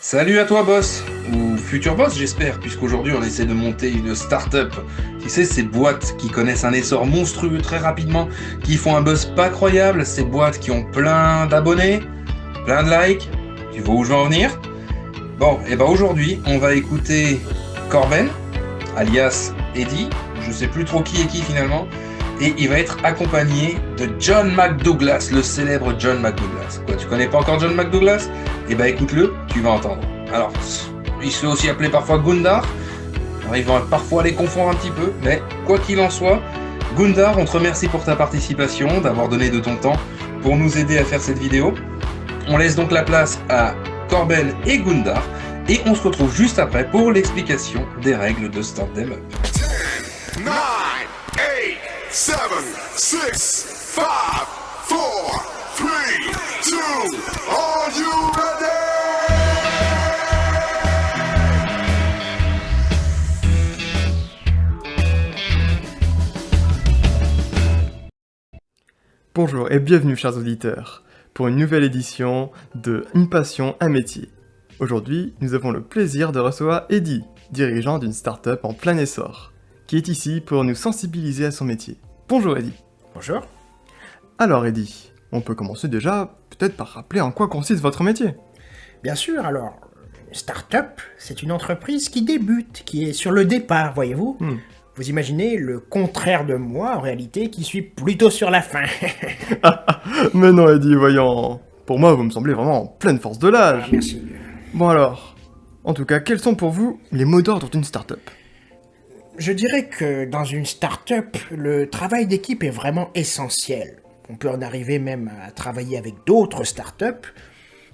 Salut à toi boss, ou futur boss j'espère, puisqu'aujourd'hui on essaie de monter une start-up. Tu sais, ces boîtes qui connaissent un essor monstrueux très rapidement, qui font un buzz pas croyable, ces boîtes qui ont plein d'abonnés, plein de likes. Tu vois où je veux en venir? Bon, et ben aujourd'hui on va écouter Corben, alias Eddie, je sais plus trop qui est qui finalement, et il va être accompagné de John McDouglas, le célèbre John McDouglas. Quoi, tu connais pas encore John McDouglas? Eh ben écoute-le, tu vas entendre. Alors, il se fait aussi appeler parfois Gundar. Alors, ils vont parfois les confondre un petit peu, mais quoi qu'il en soit, Gundar, on te remercie pour ta participation, d'avoir donné de ton temps pour nous aider à faire cette vidéo. On laisse donc la place à Corben et Gundar, et on se retrouve juste après pour l'explication des règles de Start Them Up. 10, 9, 8, 7, 6, 5, 4, 3, 2, are you ready? Bonjour et bienvenue chers auditeurs, pour une nouvelle édition de Une passion, un métier. Aujourd'hui, nous avons le plaisir de recevoir Eddie, dirigeant d'une start-up en plein essor, qui est ici pour nous sensibiliser à son métier. Bonjour Eddie. Bonjour. Alors Eddie, on peut commencer déjà peut-être par rappeler en quoi consiste votre métier. Bien sûr, alors, une start-up, c'est une entreprise qui débute, qui est sur le départ, voyez-vous. Vous imaginez le contraire de moi, en réalité, qui suis plutôt sur la fin. Mais non Eddie, voyons, pour moi vous me semblez vraiment en pleine force de l'âge. Merci. Bon alors, en tout cas, quels sont pour vous les mots d'ordre d'une start-up? Je dirais que dans une start-up, le travail d'équipe est vraiment essentiel. On peut en arriver même à travailler avec d'autres start-up.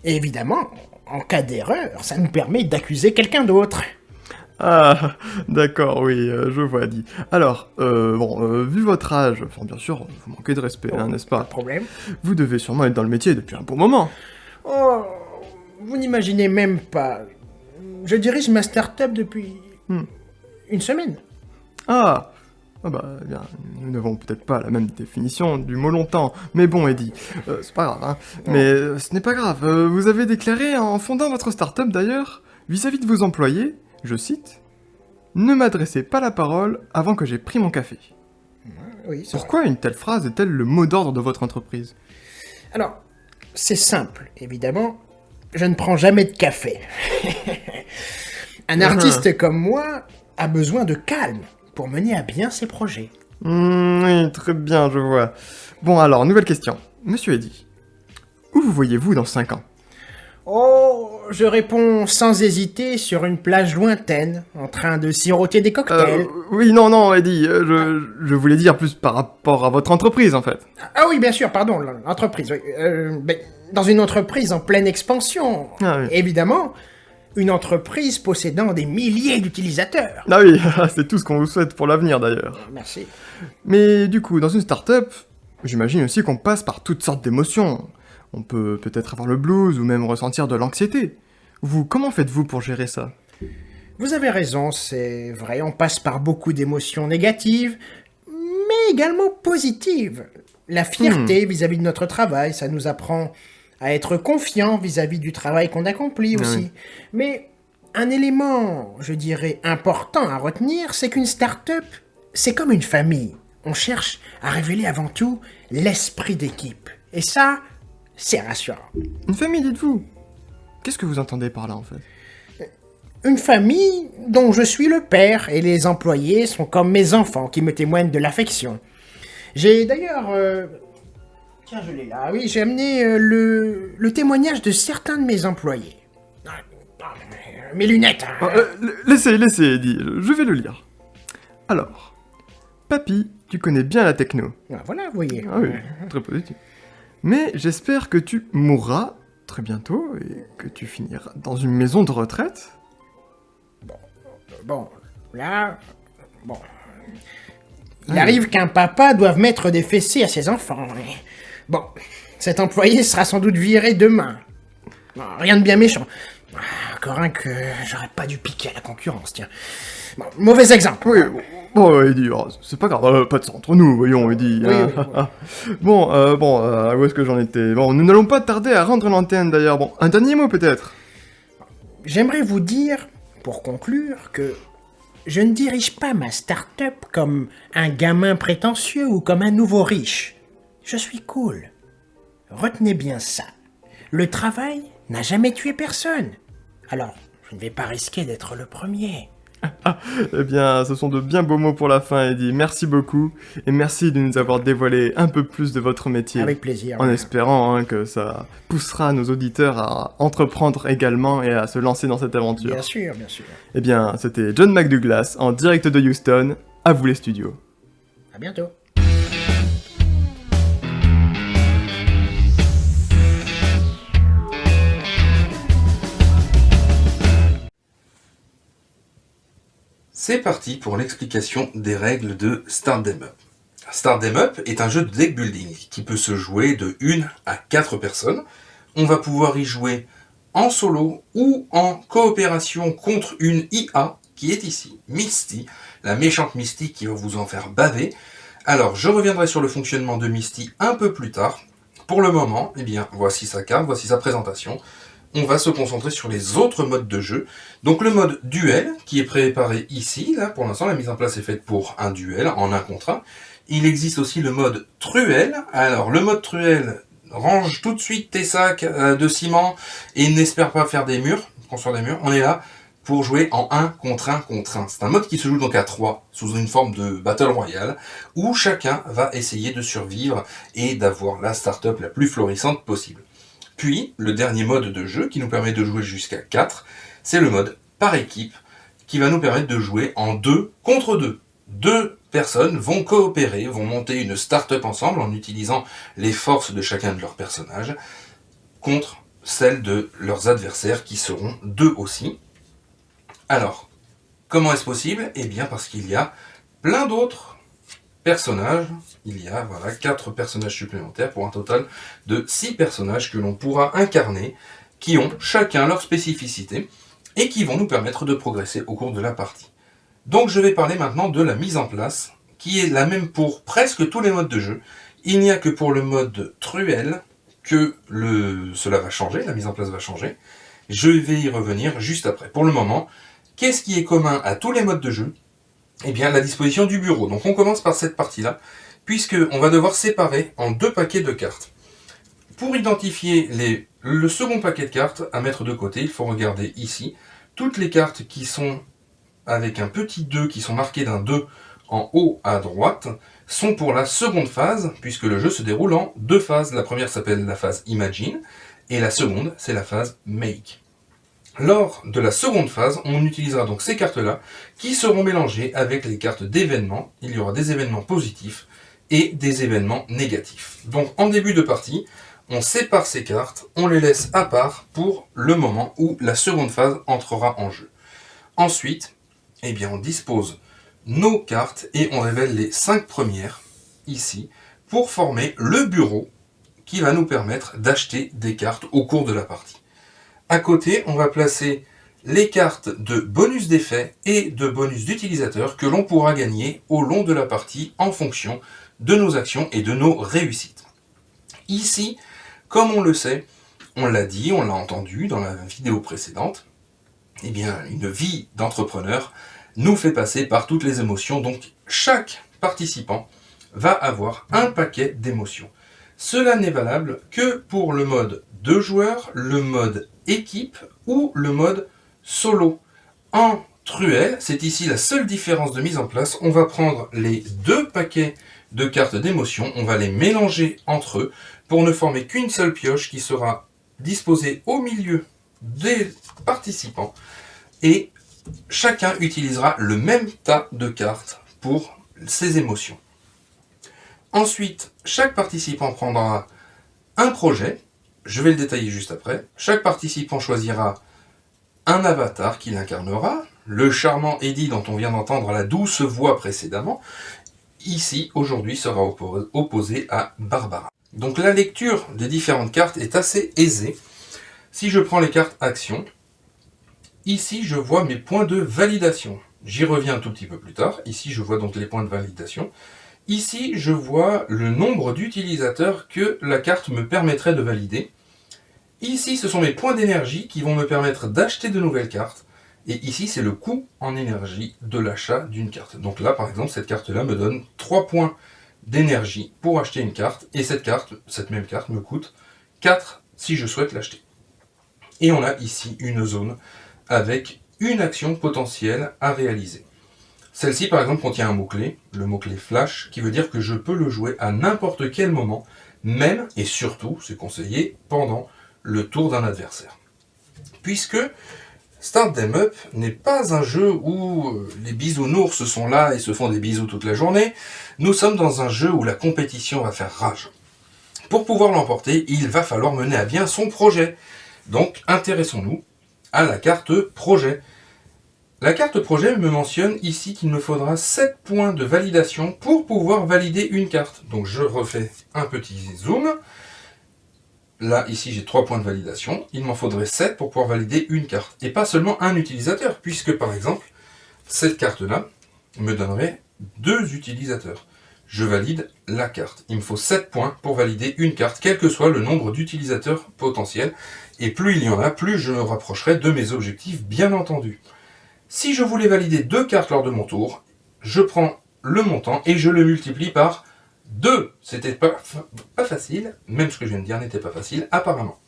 Et évidemment, en cas d'erreur, ça nous permet d'accuser quelqu'un d'autre. Ah, d'accord, oui, je vois, Eddie. Alors, vu votre âge, enfin bien sûr, vous manquez de respect, hein, n'est-ce Pas pas? de problème. Vous devez sûrement être dans le métier depuis un bon moment. Oh, vous n'imaginez même pas. Je dirige ma start-up depuis une semaine. Ah, eh bien, nous n'avons peut-être pas la même définition du mot longtemps, mais bon, Eddie, c'est pas grave, hein. Mais ce n'est pas grave, vous avez déclaré en fondant votre start-up d'ailleurs, vis-à-vis de vos employés, je cite, « Ne m'adressez pas la parole avant que j'ai pris mon café ». Oui, c'est Pourquoi une telle phrase est-elle le mot d'ordre de votre entreprise? Alors, c'est simple, évidemment. Je ne prends jamais de café. Un artiste comme moi a besoin de calme pour mener à bien ses projets. Oui, très bien, je vois. Bon alors, nouvelle question. Monsieur Eddie, où vous voyez-vous dans 5 ans? Oh, je réponds sans hésiter sur une plage lointaine, en train de siroter des cocktails. Oui, non, Eddie, je voulais dire plus par rapport à votre entreprise, en fait. Ah oui, bien sûr, pardon, l'entreprise. Oui. Dans une entreprise en pleine expansion, Ah oui. évidemment, une entreprise possédant des milliers d'utilisateurs. Ah oui, c'est tout ce qu'on vous souhaite pour l'avenir, d'ailleurs. Merci. Mais du coup, dans une start-up, j'imagine aussi qu'on passe par toutes sortes d'émotions. On peut peut-être avoir le blues ou même ressentir de l'anxiété. Vous, comment faites-vous pour gérer ça? Vous avez raison, c'est vrai, on passe par beaucoup d'émotions négatives, mais également positives. La fierté vis-à-vis de notre travail, ça nous apprend à être confiant vis-à-vis du travail qu'on accomplit aussi. oui. Mais un élément, je dirais, important à retenir, c'est qu'une start-up, c'est comme une famille. On cherche à révéler avant tout l'esprit d'équipe. Et ça, c'est rassurant. Une famille, dites-vous? Qu'est-ce que vous entendez par là, en fait? Une famille dont je suis le père et les employés sont comme mes enfants qui me témoignent de l'affection. J'ai d'ailleurs... Tiens, je l'ai là. Oui, j'ai amené le témoignage de certains de mes employés. Mes lunettes. Hein. Laissez, Eddie, je vais le lire. Alors, papy, tu connais bien la techno. Ah, voilà, vous voyez. Ah oui, très positif. Mais j'espère que tu mourras très bientôt et que tu finiras dans une maison de retraite. Bon, là... Bon... Il arrive qu'un papa doive mettre des fessées à ses enfants. Mais... Bon, cet employé sera sans doute viré demain. Bon, rien de bien méchant. Encore un que j'aurais pas dû piquer à la concurrence, tiens. Bon, mauvais exemple. Oui, bon, Eddie, c'est pas grave, pas de ça entre nous, voyons, Eddie. Oui, Bon, où est-ce que j'en étais? Bon, nous n'allons pas tarder à rendre l'antenne, d'ailleurs. Bon, un dernier mot, peut-être? j'aimerais vous dire, pour conclure, que je ne dirige pas ma start-up comme un gamin prétentieux ou comme un nouveau riche. Je suis cool. Retenez bien ça. Le travail n'a jamais tué personne. Alors, je ne vais pas risquer d'être le premier. Eh bien, ce sont de bien beaux mots pour la fin, Eddie. Merci beaucoup. Et merci de nous avoir dévoilé un peu plus de votre métier. Avec plaisir. En espérant que ça poussera nos auditeurs à entreprendre également et à se lancer dans cette aventure. Bien sûr, bien sûr. Eh bien, c'était John McDouglas en direct de Houston. À vous les studios. À bientôt. C'est parti pour l'explication des règles de Start Them Up. Start Them Up est un jeu de deck building qui peut se jouer de 1 à 4 personnes. On va pouvoir y jouer en solo ou en coopération contre une IA qui est ici, Misty, la méchante Misty qui va vous en faire baver. Alors, je reviendrai sur le fonctionnement de Misty un peu plus tard. Pour le moment, eh bien, voici sa carte, voici sa présentation. On va se concentrer sur les autres modes de jeu. Donc le mode duel, qui est préparé ici, là pour l'instant la mise en place est faite pour un duel en 1 contre 1. Il existe aussi le mode truelle. Alors le mode truelle, range tout de suite tes sacs de ciment et n'espère pas faire des murs, construire des murs. On est là pour jouer en 1 contre 1 contre 1. C'est un mode qui se joue donc à 3, sous une forme de Battle Royale, où chacun va essayer de survivre et d'avoir la start-up la plus florissante possible. Puis, le dernier mode de jeu, qui nous permet de jouer jusqu'à 4, c'est le mode par équipe, qui va nous permettre de jouer en 2 contre 2. 2 personnes vont coopérer, vont monter une start-up ensemble en utilisant les forces de chacun de leurs personnages, contre celles de leurs adversaires, qui seront 2 aussi. Alors, comment est-ce possible ? Eh bien parce qu'il y a plein d'autres personnages. Il y a 4 personnages supplémentaires pour un total de 6 personnages que l'on pourra incarner, qui ont chacun leur spécificité et qui vont nous permettre de progresser au cours de la partie. Donc je vais parler maintenant de la mise en place, qui est la même pour presque tous les modes de jeu. Il n'y a que pour le mode truelle que cela va changer, la mise en place va changer. Je vais y revenir juste après. Pour le moment, qu'est-ce qui est commun à tous les modes de jeu ? Eh bien, la disposition du bureau. Donc on commence par cette partie-là, puisqu'on va devoir séparer en 2 paquets de cartes. Pour identifier le second paquet de cartes à mettre de côté, il faut regarder ici. Toutes les cartes qui sont avec un petit 2, qui sont marquées d'un 2 en haut à droite, sont pour la seconde phase, puisque le jeu se déroule en 2 phases. La première s'appelle la phase Imagine, et la seconde, c'est la phase Make. Lors de la seconde phase, on utilisera donc ces cartes-là qui seront mélangées avec les cartes d'événements. Il y aura des événements positifs et des événements négatifs. Donc en début de partie, on sépare ces cartes, on les laisse à part pour le moment où la seconde phase entrera en jeu. Ensuite, eh bien, on dispose nos cartes et on révèle les 5 premières ici pour former le bureau qui va nous permettre d'acheter des cartes au cours de la partie. À côté, on va placer les cartes de bonus d'effet et de bonus d'utilisateur que l'on pourra gagner au long de la partie en fonction de nos actions et de nos réussites. Ici, comme on le sait, on l'a dit, on l'a entendu dans la vidéo précédente, eh bien, une vie d'entrepreneur nous fait passer par toutes les émotions, donc chaque participant va avoir un paquet d'émotions. Cela n'est valable que pour le mode 2 joueurs, le mode équipe ou le mode solo. En truelle, c'est ici la seule différence de mise en place. On va prendre les 2 paquets de cartes d'émotion, on va les mélanger entre eux pour ne former qu'une seule pioche qui sera disposée au milieu des participants et chacun utilisera le même tas de cartes pour ses émotions. Ensuite, chaque participant prendra un projet, je vais le détailler juste après. Chaque participant choisira un avatar qu'il incarnera, le charmant Eddie dont on vient d'entendre la douce voix précédemment, ici, aujourd'hui, sera opposé à Barbara. Donc la lecture des différentes cartes est assez aisée. Si je prends les cartes actions, ici je vois mes points de validation. J'y reviens un tout petit peu plus tard. Ici je vois donc les points de validation. Ici je vois le nombre d'utilisateurs que la carte me permettrait de valider. Ici, ce sont mes points d'énergie qui vont me permettre d'acheter de nouvelles cartes. Et ici, c'est le coût en énergie de l'achat d'une carte. Donc là, par exemple, cette carte-là me donne 3 points d'énergie pour acheter une carte. Et cette même carte me coûte 4 si je souhaite l'acheter. Et on a ici une zone avec une action potentielle à réaliser. Celle-ci, par exemple, contient un mot-clé, le mot-clé flash, qui veut dire que je peux le jouer à n'importe quel moment, même et surtout, c'est conseillé, pendant le tour d'un adversaire. Puisque Start Them Up n'est pas un jeu où les bisounours sont là et se font des bisous toute la journée, nous sommes dans un jeu où la compétition va faire rage. Pour pouvoir l'emporter, il va falloir mener à bien son projet. Donc, intéressons-nous à la carte projet. La carte projet me mentionne ici qu'il me faudra 7 points de validation pour pouvoir valider une carte. Donc je refais un petit zoom. Là, ici, j'ai 3 points de validation. Il m'en faudrait 7 pour pouvoir valider une carte. Et pas seulement un utilisateur, puisque par exemple, cette carte-là me donnerait 2 utilisateurs. Je valide la carte. Il me faut 7 points pour valider une carte, quel que soit le nombre d'utilisateurs potentiels. Et plus il y en a, plus je me rapprocherai de mes objectifs, bien entendu. Si je voulais valider 2 cartes lors de mon tour, je prends le montant et je le multiplie par 2. C'était pas facile, même ce que je viens de dire n'était pas facile, apparemment.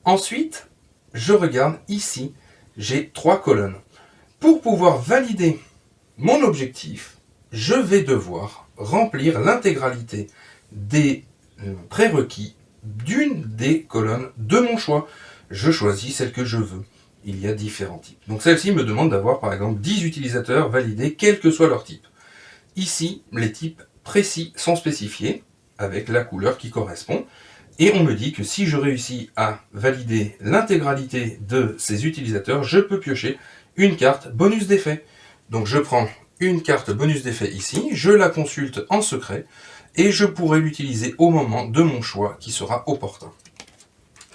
Ensuite, je regarde ici, j'ai 3 colonnes. Pour pouvoir valider mon objectif, je vais devoir remplir l'intégralité des prérequis d'une des colonnes de mon choix. Je choisis celle que je veux. Il y a différents types. Donc celle-ci me demande d'avoir par exemple 10 utilisateurs validés, quel que soit leur type. Ici, les types précis sont spécifiés avec la couleur qui correspond. Et on me dit que si je réussis à valider l'intégralité de ces utilisateurs, je peux piocher une carte bonus d'effet. Donc je prends une carte bonus d'effet ici, je la consulte en secret et je pourrai l'utiliser au moment de mon choix qui sera opportun.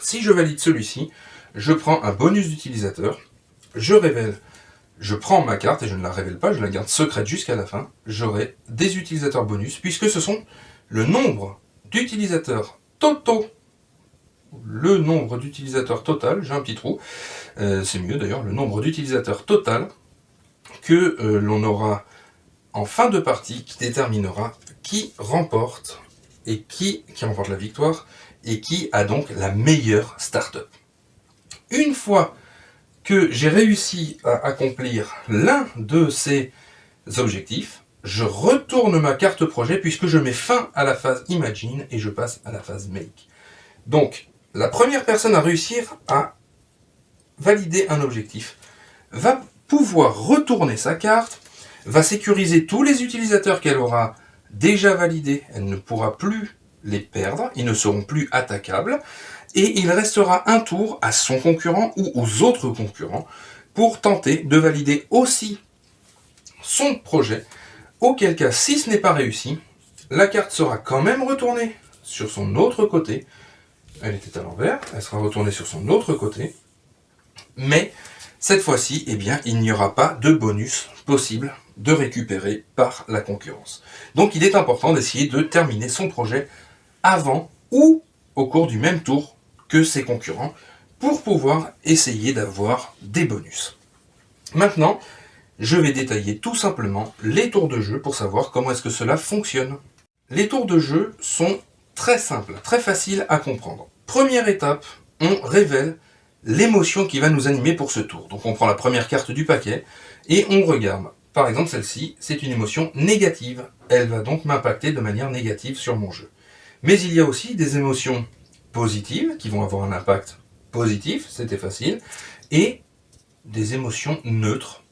Si je valide celui-ci, je prends un bonus d'utilisateur, je prends ma carte et je ne la révèle pas, je la garde secrète jusqu'à la fin. J'aurai des utilisateurs bonus puisque ce sont le nombre d'utilisateurs totaux. Le nombre d'utilisateurs total, j'ai un petit trou, c'est mieux d'ailleurs, le nombre d'utilisateurs total que l'on aura en fin de partie qui déterminera qui remporte et qui remporte la victoire et qui a donc la meilleure start-up. Une fois que j'ai réussi à accomplir l'un de ces objectifs, je retourne ma carte projet puisque je mets fin à la phase Imagine et je passe à la phase Make. Donc, la première personne à réussir à valider un objectif va pouvoir retourner sa carte, va sécuriser tous les utilisateurs qu'elle aura déjà validés, elle ne pourra plus les perdre, ils ne seront plus attaquables, et il restera un tour à son concurrent ou aux autres concurrents pour tenter de valider aussi son projet, auquel cas, si ce n'est pas réussi, la carte sera quand même retournée sur son autre côté. Elle était à l'envers, elle sera retournée sur son autre côté, mais cette fois-ci, eh bien, il n'y aura pas de bonus possible de récupérer par la concurrence. Donc il est important d'essayer de terminer son projet avant ou au cours du même tour que ses concurrents pour pouvoir essayer d'avoir des bonus. Maintenant, je vais détailler tout simplement les tours de jeu pour savoir comment est-ce que cela fonctionne. Les tours de jeu sont très simples, très faciles à comprendre. Première étape, on révèle l'émotion qui va nous animer pour ce tour. Donc on prend la première carte du paquet et on regarde. Par exemple, celle-ci, c'est une émotion négative. Elle va donc m'impacter de manière négative sur mon jeu. Mais il y a aussi des émotions positives qui vont avoir un impact positif, c'était facile, et des émotions neutres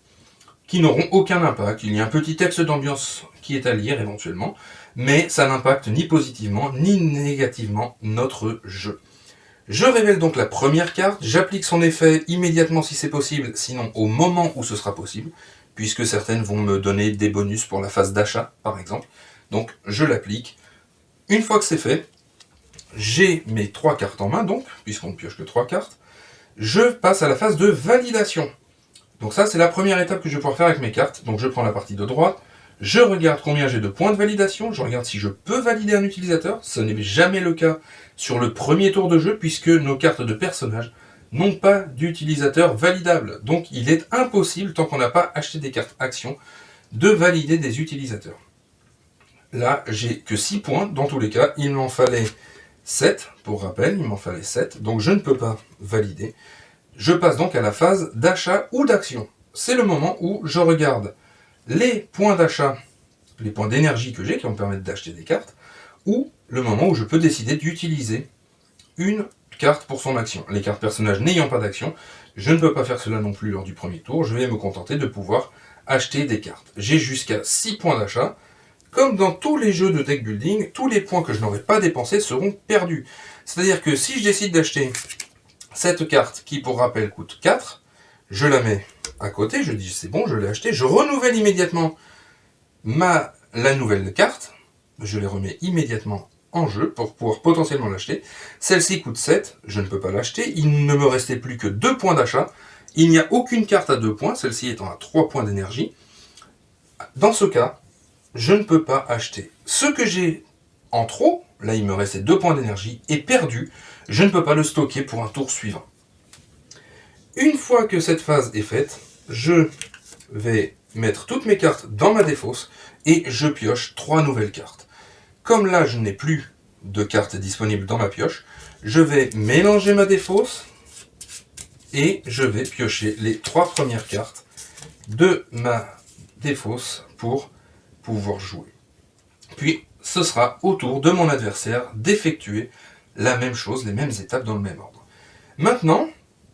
qui n'auront aucun impact. Il y a un petit texte d'ambiance qui est à lire éventuellement, mais ça n'impacte ni positivement ni négativement notre jeu. Je révèle donc la première carte, j'applique son effet immédiatement si c'est possible, sinon au moment où ce sera possible, puisque certaines vont me donner des bonus pour la phase d'achat, par exemple. Donc je l'applique. Une fois que c'est fait, j'ai mes 3 cartes en main, donc, puisqu'on ne pioche que 3 cartes, je passe à la phase de validation. Donc ça, c'est la première étape que je vais pouvoir faire avec mes cartes. Donc je prends la partie de droite, Je regarde combien j'ai de points de validation, je regarde si je peux valider un utilisateur. Ce n'est jamais le cas sur le premier tour de jeu puisque nos cartes de personnages n'ont pas d'utilisateur validable. Donc il est impossible, tant qu'on n'a pas acheté des cartes actions, de valider des utilisateurs. Là, j'ai que 6 points dans tous les cas. Il m'en fallait 7, pour rappel, il m'en fallait 7. Donc je ne peux pas valider. Je passe donc à la phase d'achat ou d'action. C'est le moment où je regarde les points d'achat, les points d'énergie que j'ai qui vont me permettre d'acheter des cartes, ou le moment où je peux décider d'utiliser une carte pour son action. Les cartes personnages n'ayant pas d'action, je ne peux pas faire cela non plus lors du premier tour, je vais me contenter de pouvoir acheter des cartes. J'ai jusqu'à 6 points d'achat. Comme dans tous les jeux de deck building, tous les points que je n'aurai pas dépensés seront perdus. C'est-à-dire que si je décide d'acheter cette carte qui, pour rappel, coûte 4, je la mets à côté, je dis c'est bon, je l'ai acheté, je renouvelle immédiatement la nouvelle carte, je les remets immédiatement en jeu pour pouvoir potentiellement l'acheter. Celle-ci coûte 7, je ne peux pas l'acheter, il ne me restait plus que 2 points d'achat, il n'y a aucune carte à 2 points, celle-ci étant à 3 points d'énergie. Dans ce cas, je ne peux pas acheter. Ce que j'ai en trop, là il me restait 2 points d'énergie, est perdu, je ne peux pas le stocker pour un tour suivant. Une fois que cette phase est faite, je vais mettre toutes mes cartes dans ma défausse et je pioche 3 nouvelles cartes. Comme là je n'ai plus de cartes disponibles dans ma pioche, je vais mélanger ma défausse et je vais piocher les 3 premières cartes de ma défausse pour pouvoir jouer. Puis ce sera au tour de mon adversaire d'effectuer la même chose, les mêmes étapes dans le même ordre. Maintenant,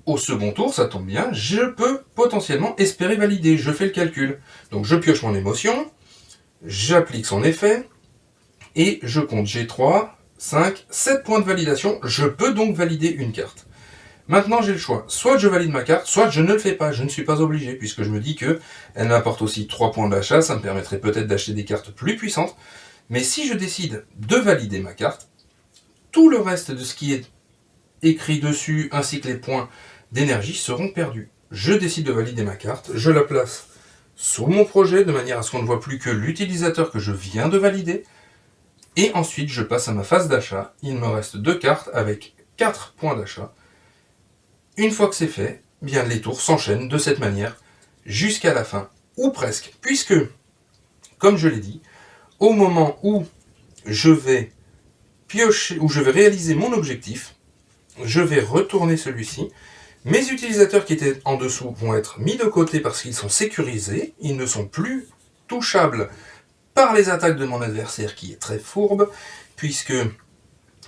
au second tour, ça tombe bien, je peux potentiellement espérer valider, je fais le calcul. Donc je pioche mon émotion, j'applique son effet, et je compte, j'ai 3, 5, 7 points de validation, je peux donc valider une carte. Maintenant j'ai le choix, soit je valide ma carte, soit je ne le fais pas, je ne suis pas obligé, puisque je me dis que elle m'apporte aussi 3 points d'achat, ça me permettrait peut-être d'acheter des cartes plus puissantes, mais si je décide de valider ma carte, tout le reste de ce qui est écrit dessus, ainsi que les points d'énergie, seront perdus. Je décide de valider ma carte, je la place sur mon projet, de manière à ce qu'on ne voit plus que l'utilisateur que je viens de valider, et ensuite je passe à ma phase d'achat, il me reste 2 cartes avec 4 points d'achat. Une fois que c'est fait, bien les tours s'enchaînent de cette manière jusqu'à la fin, ou presque, puisque, comme je l'ai dit, au moment où je vais piocher, où je vais réaliser mon objectif, je vais retourner celui-ci. Mes utilisateurs qui étaient en dessous vont être mis de côté parce qu'ils sont sécurisés, ils ne sont plus touchables par les attaques de mon adversaire qui est très fourbe, puisque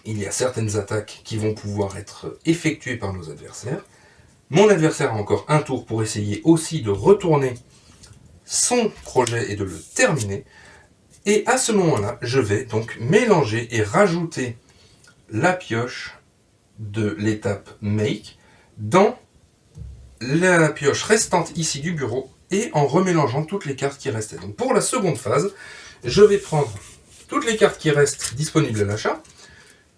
il y a certaines attaques qui vont pouvoir être effectuées par nos adversaires. Mon adversaire a encore un tour pour essayer aussi de retourner son projet et de le terminer. Et à ce moment-là, je vais donc mélanger et rajouter la pioche de l'étape Make dans la pioche restante ici du bureau et en remélangeant toutes les cartes qui restaient. Donc pour la seconde phase, je vais prendre toutes les cartes qui restent disponibles à l'achat,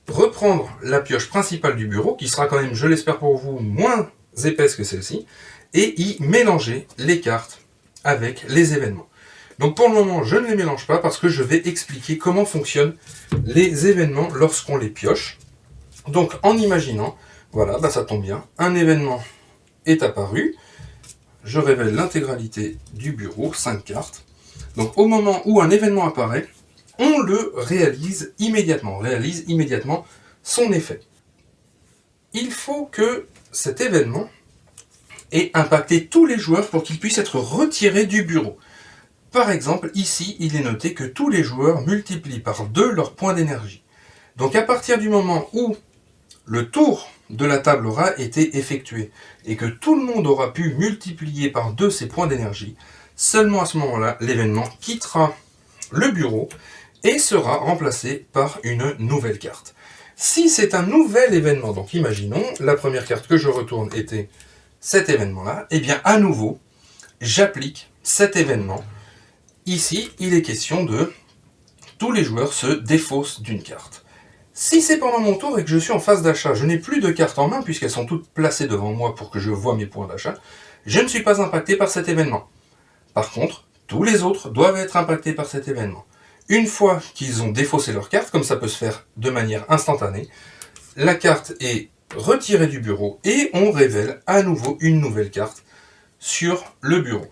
reprendre la pioche principale du bureau, qui sera quand même, je l'espère pour vous, moins épaisse que celle-ci, et y mélanger les cartes avec les événements. Donc pour le moment, je ne les mélange pas parce que je vais expliquer comment fonctionnent les événements lorsqu'on les pioche. Donc en imaginant, voilà, ça tombe bien, un événement est apparu, je révèle l'intégralité du bureau, 5 cartes. Donc au moment où un événement apparaît, on le réalise immédiatement son effet. Il faut que cet événement ait impacté tous les joueurs pour qu'il puisse être retiré du bureau. Par exemple, ici, il est noté que tous les joueurs multiplient par 2 leurs points d'énergie. Donc à partir du moment où le tour de la table aura été effectué et que tout le monde aura pu multiplier par 2 ses points d'énergie, seulement à ce moment-là, l'événement quittera le bureau et sera remplacé par une nouvelle carte. Si c'est un nouvel événement, donc imaginons, la première carte que je retourne était cet événement-là, et bien à nouveau, j'applique cet événement. Ici, il est question de tous les joueurs se défaussent d'une carte. Si c'est pendant mon tour et que je suis en phase d'achat, je n'ai plus de cartes en main puisqu'elles sont toutes placées devant moi pour que je voie mes points d'achat, je ne suis pas impacté par cet événement. Par contre, tous les autres doivent être impactés par cet événement. Une fois qu'ils ont défaussé leur carte, comme ça peut se faire de manière instantanée, la carte est retirée du bureau et on révèle à nouveau une nouvelle carte sur le bureau.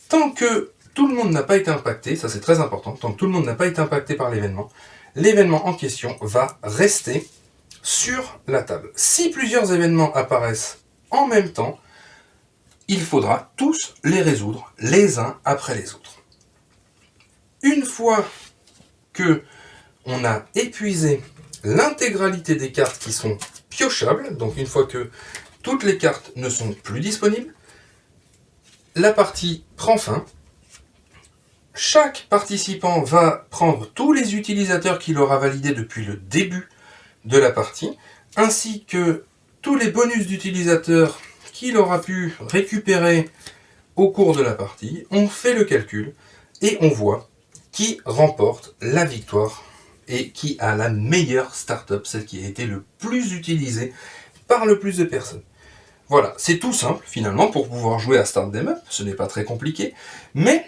Tant que tout le monde n'a pas été impacté, ça c'est très important, tant que tout le monde n'a pas été impacté par l'événement en question va rester sur la table. Si plusieurs événements apparaissent en même temps, il faudra tous les résoudre les uns après les autres. Une fois que on a épuisé l'intégralité des cartes qui sont piochables, donc une fois que toutes les cartes ne sont plus disponibles, la partie prend fin. Chaque participant va prendre tous les utilisateurs qu'il aura validés depuis le début de la partie, ainsi que tous les bonus d'utilisateurs qu'il aura pu récupérer au cours de la partie. On fait le calcul et on voit qui remporte la victoire et qui a la meilleure startup, celle qui a été le plus utilisée par le plus de personnes. Voilà, c'est tout simple finalement pour pouvoir jouer à Start Them Up, ce n'est pas très compliqué, mais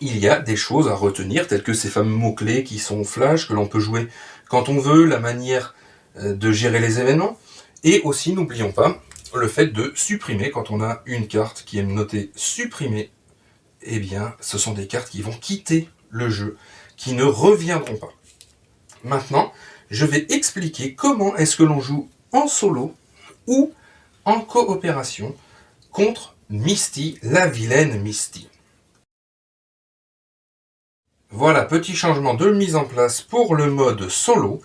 il y a des choses à retenir, telles que ces fameux mots-clés qui sont flash, que l'on peut jouer quand on veut, la manière de gérer les événements, et aussi n'oublions pas le fait de supprimer, quand on a une carte qui est notée supprimée, eh bien ce sont des cartes qui vont quitter le jeu, qui ne reviendront pas. Maintenant, je vais expliquer comment est-ce que l'on joue en solo ou en coopération contre Misty, la vilaine Misty. Voilà, petit changement de mise en place pour le mode solo,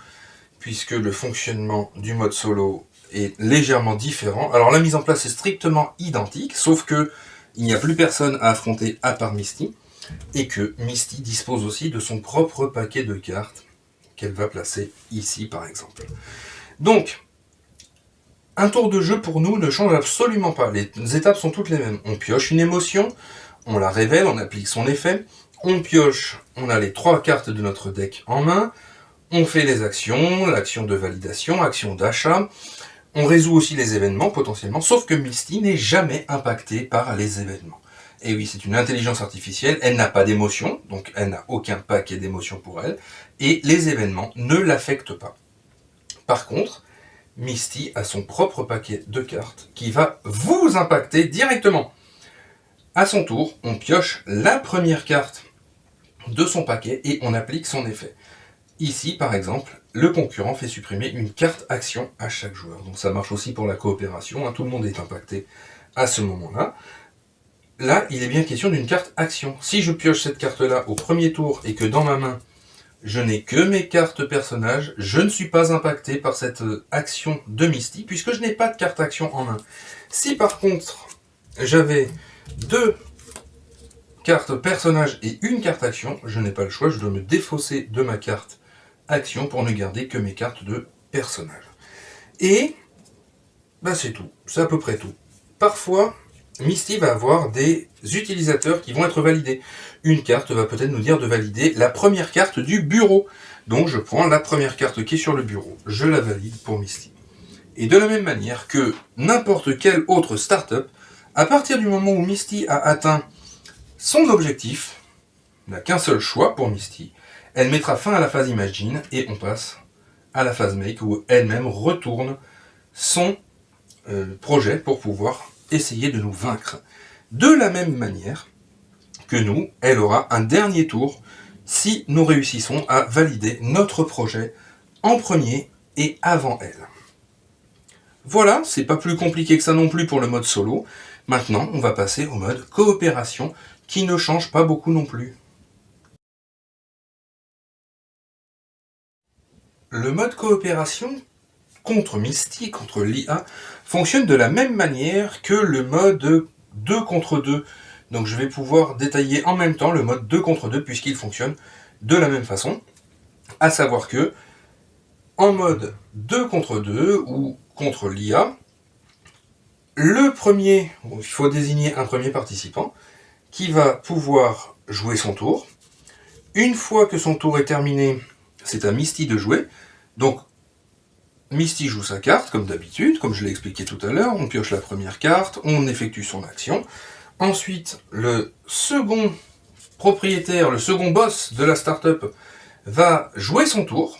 puisque le fonctionnement du mode solo est légèrement différent. Alors la mise en place est strictement identique, sauf que il n'y a plus personne à affronter à part Misty, et que Misty dispose aussi de son propre paquet de cartes qu'elle va placer ici par exemple. Donc, un tour de jeu pour nous ne change absolument pas. Les étapes sont toutes les mêmes. On pioche une émotion, on la révèle, on applique son effet, on pioche, on a les 3 cartes de notre deck en main, on fait les actions, l'action de validation, action d'achat, on résout aussi les événements potentiellement, sauf que Misty n'est jamais impactée par les événements. Et oui, c'est une intelligence artificielle, elle n'a pas d'émotion, donc elle n'a aucun paquet d'émotions pour elle, et les événements ne l'affectent pas. Par contre, Misty a son propre paquet de cartes qui va vous impacter directement. À son tour, on pioche la première carte de son paquet et on applique son effet. Ici, par exemple, le concurrent fait supprimer une carte action à chaque joueur. Donc ça marche aussi pour la coopération, hein, tout le monde est impacté à ce moment-là. Là, il est bien question d'une carte action. Si je pioche cette carte-là au premier tour et que dans ma main, je n'ai que mes cartes personnages, je ne suis pas impacté par cette action de Misty, puisque je n'ai pas de carte action en main. Si par contre, j'avais 2 cartes personnages et une carte action, je n'ai pas le choix, je dois me défausser de ma carte action pour ne garder que mes cartes de personnages. Et, c'est tout, c'est à peu près tout. Parfois, Misty va avoir des utilisateurs qui vont être validés. Une carte va peut-être nous dire de valider la première carte du bureau. Donc je prends la première carte qui est sur le bureau, je la valide pour Misty. Et de la même manière que n'importe quelle autre startup, à partir du moment où Misty a atteint son objectif, il n'a qu'un seul choix pour Misty, elle mettra fin à la phase Imagine et on passe à la phase Make où elle-même retourne son projet pour pouvoir essayer de nous vaincre. De la même manière que nous, elle aura un dernier tour si nous réussissons à valider notre projet en premier et avant elle. Voilà, c'est pas plus compliqué que ça non plus pour le mode solo. Maintenant, on va passer au mode coopération qui ne change pas beaucoup non plus. Le mode coopération contre Misty, contre l'IA, fonctionne de la même manière que le mode 2 contre 2. Donc je vais pouvoir détailler en même temps le mode 2 contre 2 puisqu'il fonctionne de la même façon. À savoir que, en mode 2 contre 2 ou contre l'IA, il faut désigner un premier participant qui va pouvoir jouer son tour. Une fois que son tour est terminé, c'est à Misty de jouer. Donc, Misty joue sa carte, comme d'habitude, comme je l'ai expliqué tout à l'heure. On pioche la première carte, on effectue son action, Ensuite, le second propriétaire, le second boss de la startup va jouer son tour,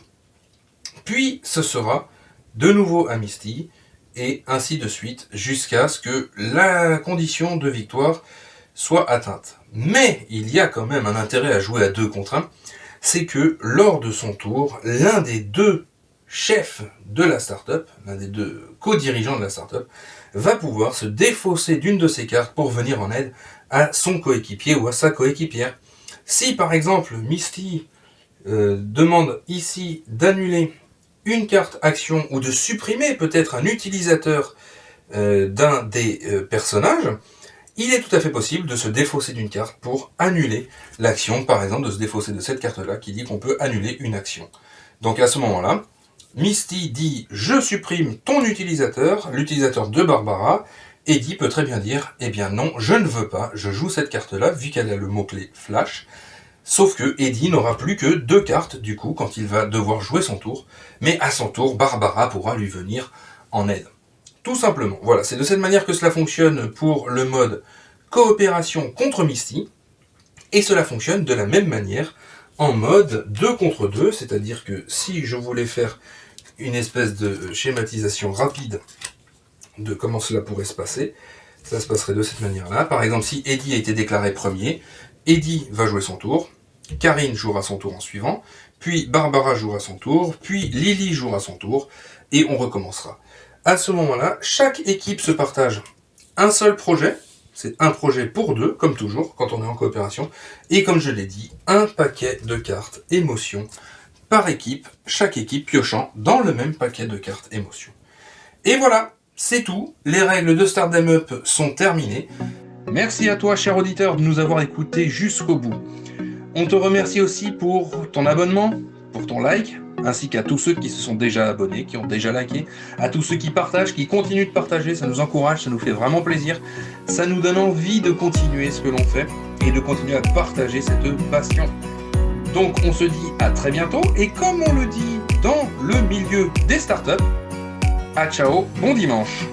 puis ce sera de nouveau à Misty, et ainsi de suite, jusqu'à ce que la condition de victoire soit atteinte. Mais il y a quand même un intérêt à jouer à 2 contre 1, c'est que lors de son tour, l'un des 2 chefs de la startup, l'un des 2 co-dirigeants de la startup, va pouvoir se défausser d'une de ses cartes pour venir en aide à son coéquipier ou à sa coéquipière. Si par exemple Misty demande ici d'annuler une carte action ou de supprimer peut-être un utilisateur d'un des personnages, il est tout à fait possible de se défausser d'une carte pour annuler l'action, par exemple de se défausser de cette carte-là qui dit qu'on peut annuler une action. Donc à ce moment-là, Misty dit « Je supprime ton utilisateur, l'utilisateur de Barbara », Eddie peut très bien dire « Eh bien non, je ne veux pas, je joue cette carte-là, vu qu'elle a le mot-clé flash ». Sauf que Eddie n'aura plus que 2 cartes, du coup, quand il va devoir jouer son tour. Mais à son tour, Barbara pourra lui venir en aide. Tout simplement. Voilà, c'est de cette manière que cela fonctionne pour le mode coopération contre Misty. Et cela fonctionne de la même manière en mode 2 contre 2. C'est-à-dire que si je voulais faire une espèce de schématisation rapide de comment cela pourrait se passer, ça se passerait de cette manière-là. Par exemple, si Eddie a été déclaré premier, Eddie va jouer son tour, Karine jouera son tour en suivant, puis Barbara jouera son tour, puis Lily jouera son tour, et on recommencera. À ce moment-là, chaque équipe se partage un seul projet, c'est un projet pour 2, comme toujours, quand on est en coopération, et comme je l'ai dit, un paquet de cartes émotions par équipe, chaque équipe piochant dans le même paquet de cartes émotions. Et voilà, c'est tout, les règles de Start Them Up sont terminées. Merci à toi, cher auditeur, de nous avoir écoutés jusqu'au bout. On te remercie aussi pour ton abonnement, pour ton like, ainsi qu'à tous ceux qui se sont déjà abonnés, qui ont déjà liké, à tous ceux qui partagent, qui continuent de partager, ça nous encourage, ça nous fait vraiment plaisir, ça nous donne envie de continuer ce que l'on fait et de continuer à partager cette passion. Donc on se dit à très bientôt, et comme on le dit dans le milieu des startups, à ciao, bon dimanche.